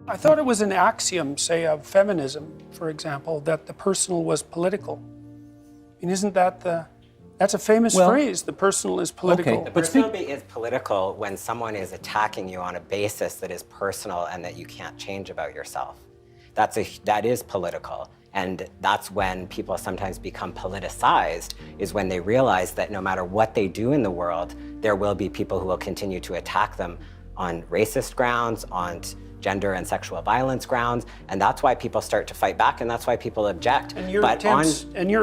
I thought it was an axiom, say, of feminism, for example, that the personal was political. I mean, isn't that that's a famous phrase, the personal is political. Okay, the personal is political when someone is attacking you on a basis that is personal and that you can't change about yourself. That is political. And that's when people sometimes become politicized, is when they realize that no matter what they do in the world, there will be people who will continue to attack them on racist grounds, on gender and sexual violence grounds, and that's why people start to fight back, and that's why people object. And your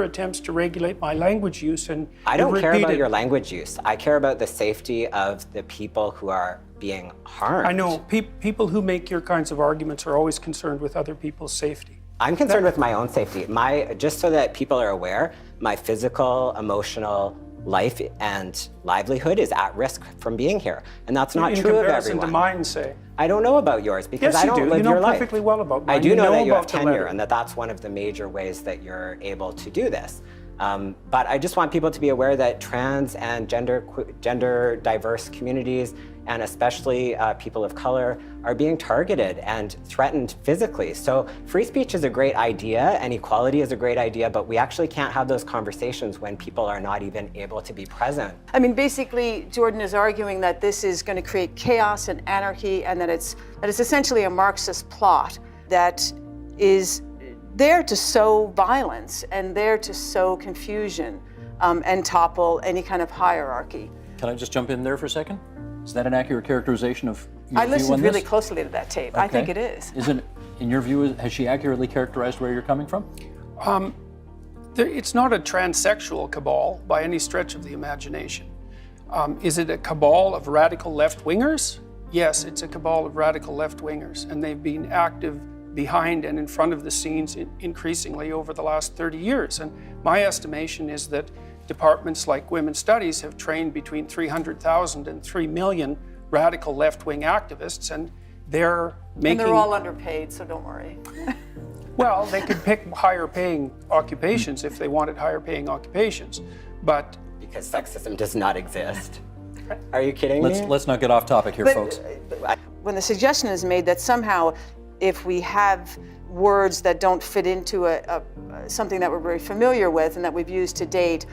attempts to regulate my language use and I don't care about your language use. I care about the safety of the people who are being harmed. I know people who make your kinds of arguments are always concerned with other people's safety. I'm concerned with my own safety. Just so that people are aware, my physical, emotional life and livelihood is at risk from being here. And that's not true of everyone. In comparison to mine, say. I don't know about yours because I don't live your life. You know perfectly well about mine. I do know that you have tenure and that's one of the major ways that you're able to do this. But I just want people to be aware that trans and gender diverse communities, and especially people of color, are being targeted and threatened physically. So free speech is a great idea and equality is a great idea, but we actually can't have those conversations when people are not even able to be present. I mean, basically, Jordan is arguing that this is going to create chaos and anarchy, and that it's essentially a Marxist plot that is there to sow violence and there to sow confusion and topple any kind of hierarchy. Can I just jump in there for a second? Is that an accurate characterization of your view on this? I listened really closely to that tape. Okay. I think it is. Is it, in your view, has she accurately characterized where you're coming from? It's not a transsexual cabal by any stretch of the imagination. Is it a cabal of radical left-wingers? Yes, it's a cabal of radical left-wingers, and they've been active behind and in front of the scenes increasingly over the last 30 years. And my estimation is that departments like Women's Studies have trained between 300,000 and 3 million radical left-wing activists, and they're making... And they're all underpaid, so don't worry. Well, they could pick higher-paying occupations if they wanted higher-paying occupations, but... Because sexism does not exist. Are you kidding me? Let's not get off topic here, folks. When the suggestion is made that somehow if we have words that don't fit into something that we're very familiar with and that we've used to date,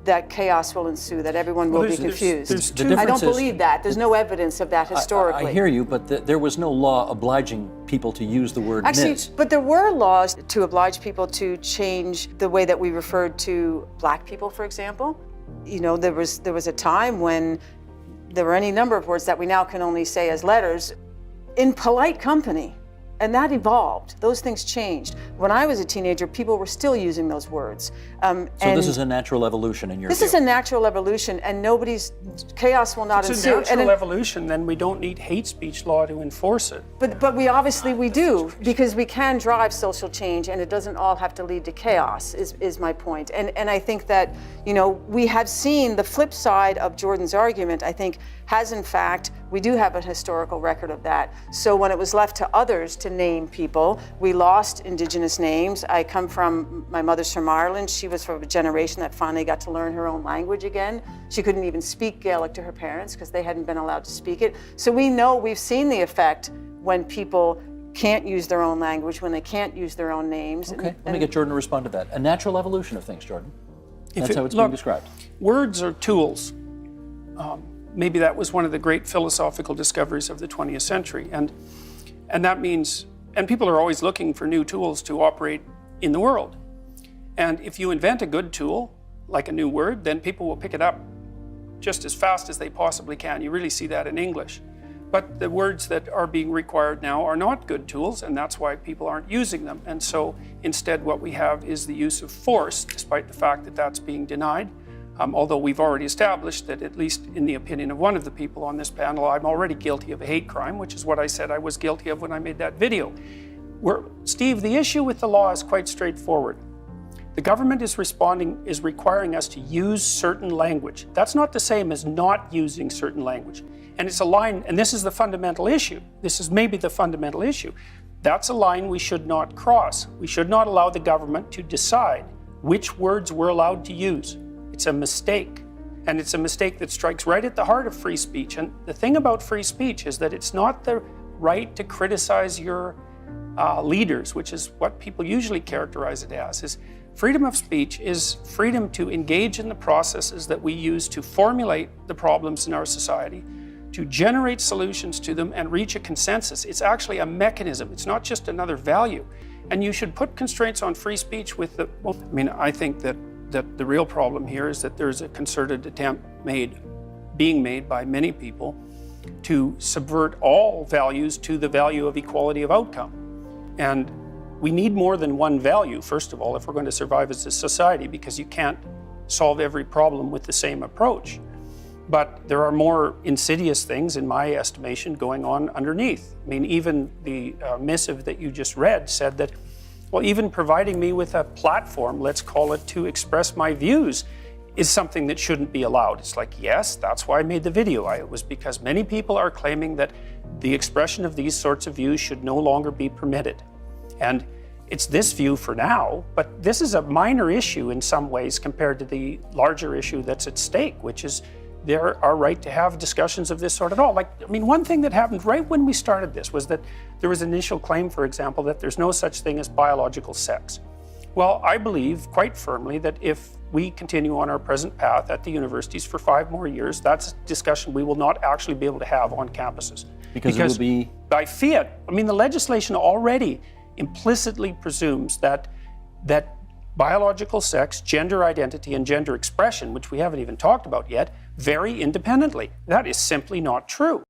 that chaos will ensue, that everyone will be confused. I don't believe that. There's no evidence of that historically. I hear you, but there was no law obliging people to use the word Ms. But there were laws to oblige people to change the way that we referred to black people, for example. You know, there was a time when there were any number of words that we now can only say as letters in polite company. And that evolved. Those things changed. When I was a teenager, people were still using those words. So this is a natural evolution in your view? This is a natural evolution, and chaos will not ensue. If it's a natural evolution, then we don't need hate speech law to enforce it. But we obviously do, because we can drive social change, and it doesn't all have to lead to chaos, is my point. And I think that, you know, we have seen the flip side of Jordan's argument, I think, has in fact, we do have a historical record of that. So when it was left to others to name people, we lost Indigenous names. My mother's from Ireland. She was from a generation that finally got to learn her own language again. She couldn't even speak Gaelic to her parents because they hadn't been allowed to speak it. So we've seen the effect when people can't use their own language, when they can't use their own names. Okay, let me get Jordan to respond to that. A natural evolution of things, Jordan. That's how it's being described. Words are tools. Maybe that was one of the great philosophical discoveries of the 20th century. And that means, and people are always looking for new tools to operate in the world. And if you invent a good tool, like a new word, then people will pick it up just as fast as they possibly can. You really see that in English. But the words that are being required now are not good tools, and that's why people aren't using them. And so instead what we have is the use of force, despite the fact that that's being denied. Although we've already established that, at least in the opinion of one of the people on this panel, I'm already guilty of a hate crime, which is what I said I was guilty of when I made that video. Steve, the issue with the law is quite straightforward. The government is requiring us to use certain language. That's not the same as not using certain language. And it's a line, and this is the fundamental issue. This is maybe the fundamental issue. That's a line we should not cross. We should not allow the government to decide which words we're allowed to use. It's a mistake, and it's a mistake that strikes right at the heart of free speech. And the thing about free speech is that it's not the right to criticize your leaders, which is what people usually characterize it as, is freedom of speech is freedom to engage in the processes that we use to formulate the problems in our society, to generate solutions to them and reach a consensus. It's actually a mechanism. It's not just another value. And you should put constraints on free speech with the, well, I mean, I think that the real problem here is that there's a concerted attempt being made by many people to subvert all values to the value of equality of outcome. And we need more than one value, first of all, if we're going to survive as a society, because you can't solve every problem with the same approach. But there are more insidious things, in my estimation, going on underneath. I mean, even the missive that you just read said that, well, even providing me with a platform, let's call it, to express my views, is something that shouldn't be allowed. It's like, yes, that's why I made the video. It was because many people are claiming that the expression of these sorts of views should no longer be permitted. And it's this view for now, but this is a minor issue in some ways compared to the larger issue that's at stake, which is our right to have discussions of this sort at all. Like, I mean, one thing that happened right when we started this was that there was an initial claim, for example, that there's no such thing as biological sex. Well, I believe quite firmly that if we continue on our present path at the universities for 5 more years, that's a discussion we will not actually be able to have on campuses. Because it will be... By fiat, I mean, the legislation already implicitly presumes that biological sex, gender identity, and gender expression, which we haven't even talked about yet, vary independently. That is simply not true.